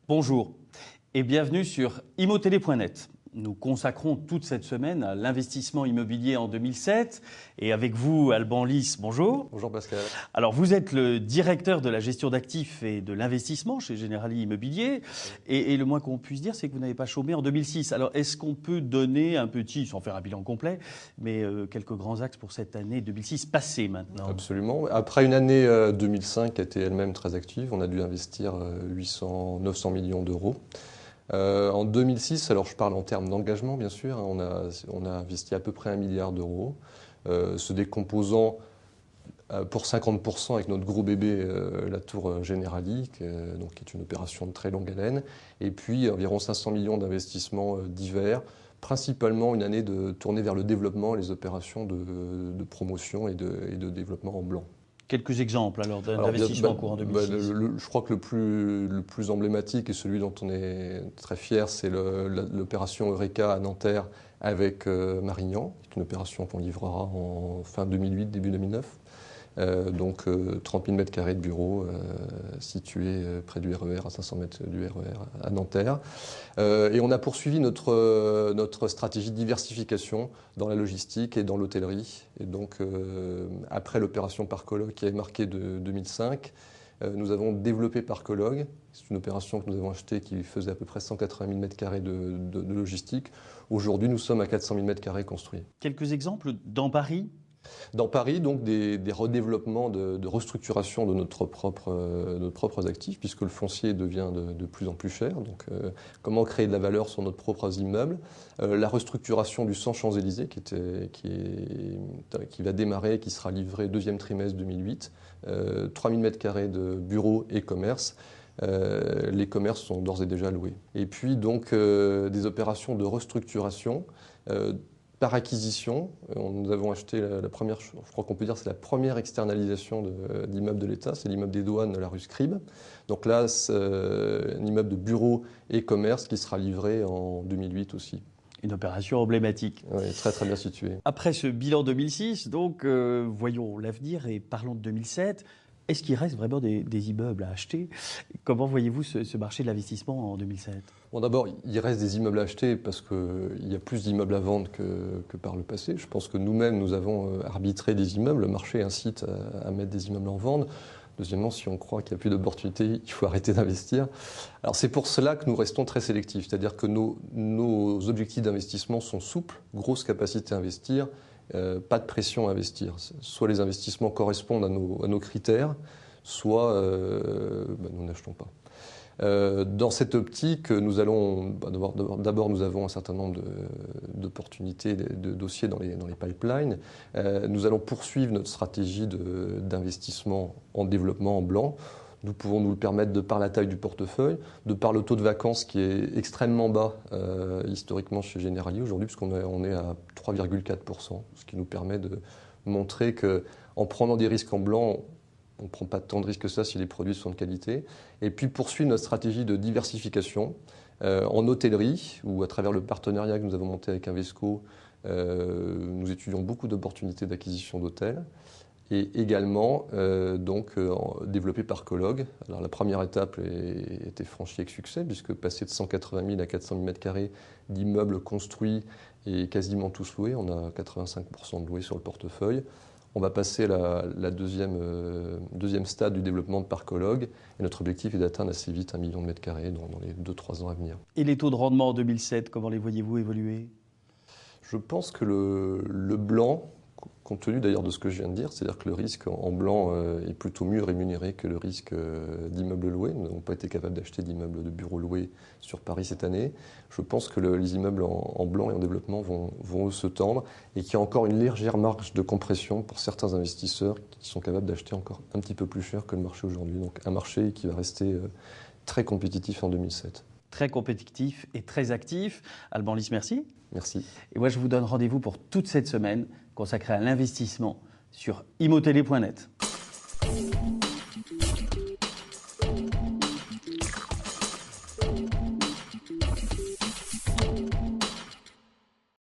Bonjour et bienvenue sur immotélé.net. Nous consacrons toute cette semaine à l'investissement immobilier en 2007. Et avec vous, Alban Lys, bonjour. Bonjour Pascal. Alors, vous êtes le directeur de la gestion d'actifs et de l'investissement chez Generali Immobilier. Et le moins qu'on puisse dire, c'est que vous n'avez pas chômé en 2006. Alors, est-ce qu'on peut donner un petit, sans faire un bilan complet, mais quelques grands axes pour cette année 2006 passée maintenant? Absolument. Après une année 2005 qui a été elle-même très active, on a dû investir 900 millions d'euros. En 2006, alors je parle en termes d'engagement bien sûr, on a investi à peu près 1 milliard d'euros, se décomposant pour 50% avec notre gros bébé, la tour Generali, qui est une opération de très longue haleine, et puis environ 500 millions d'investissements divers, principalement une année tournée vers le développement, les opérations de promotion et de développement en blanc. Quelques exemples alors d'investissement en cours en 2006. Je crois que le plus emblématique et celui dont on est très fier, c'est l'opération Eureka à Nanterre avec Marignan. C'est une opération qu'on livrera en fin 2008, début 2009. 30 000 m² de bureaux situés près du RER, à 500 mètres du RER à Nanterre. Et on a poursuivi notre stratégie de diversification dans la logistique et dans l'hôtellerie. Et donc, après l'opération Parcologue qui avait marqué de 2005, nous avons développé Parcologue. C'est une opération que nous avons achetée qui faisait à peu près 180 000 m² de logistique. Aujourd'hui, nous sommes à 400 000 m² construits. Quelques exemples dans Paris? Dans Paris, donc des redéveloppements de restructuration de nos propres actifs, puisque le foncier devient de plus en plus cher. Donc, comment créer de la valeur sur nos propres immeubles. La restructuration du 100 Champs-Élysées qui va démarrer, qui sera livré deuxième trimestre 2008. 3 000 m² de bureaux et commerces. Les commerces sont d'ores et déjà loués. Et puis donc des opérations de restructuration par acquisition. Nous avons acheté la première, je crois qu'on peut dire c'est la première externalisation d'immeuble de l'État, c'est l'immeuble des douanes, la rue Scribe. Donc là, c'est un immeuble de bureaux et commerce qui sera livré en 2008 aussi. Une opération emblématique. Oui, très très bien située. Après ce bilan 2006, donc voyons l'avenir et parlons de 2007. Est-ce qu'il reste vraiment des immeubles à acheter? Comment voyez-vous ce marché de l'investissement en 2007? Bon, d'abord, il reste des immeubles à acheter parce qu'il y a plus d'immeubles à vendre que par le passé. Je pense que nous-mêmes, nous avons arbitré des immeubles. Le marché incite à mettre des immeubles en vente. Deuxièmement, si on croit qu'il n'y a plus d'opportunités, il faut arrêter d'investir. Alors c'est pour cela que nous restons très sélectifs. C'est-à-dire que nos objectifs d'investissement sont souples, grosse capacité à investir, pas de pression à investir. Soit les investissements correspondent à nos critères, soit nous n'achetons pas. Dans cette optique, nous allons d'abord nous avons un certain nombre d'opportunités, de dossiers dans les pipelines. Nous allons poursuivre notre stratégie d'investissement en développement en blanc. Nous pouvons nous le permettre de par la taille du portefeuille, de par le taux de vacances qui est extrêmement bas historiquement chez Generali aujourd'hui, puisqu'on est à 3,4%, ce qui nous permet de montrer qu'en prenant des risques en blanc, on ne prend pas tant de risques que ça si les produits sont de qualité. Et puis poursuivre notre stratégie de diversification en hôtellerie, où à travers le partenariat que nous avons monté avec Invesco, nous étudions beaucoup d'opportunités d'acquisition d'hôtels. Et également développé Parcologue. Alors la première étape a été franchie avec succès, puisque passer de 180 000 à 400 000 m² d'immeubles construits et quasiment tous loués, on a 85% de loués sur le portefeuille. On va passer à la deuxième stade du développement de Parcologue, et notre objectif est d'atteindre assez vite 1 million de mètres carrés dans les 2-3 ans à venir. Et les taux de rendement en 2007, comment les voyez-vous évoluer? Je pense que le blanc, compte tenu d'ailleurs de ce que je viens de dire, c'est-à-dire que le risque en blanc est plutôt mieux rémunéré que le risque d'immeubles loués. Nous n'avons pas été capables d'acheter d'immeubles de bureaux loués sur Paris cette année. Je pense que les immeubles en blanc et en développement vont se tendre et qu'il y a encore une légère marge de compression pour certains investisseurs qui sont capables d'acheter encore un petit peu plus cher que le marché aujourd'hui. Donc un marché qui va rester très compétitif en 2007. Très compétitif et très actif. Alban Lys, merci. Merci. Et moi, je vous donne rendez-vous pour toute cette semaine consacrée à l'investissement sur immotélé.net.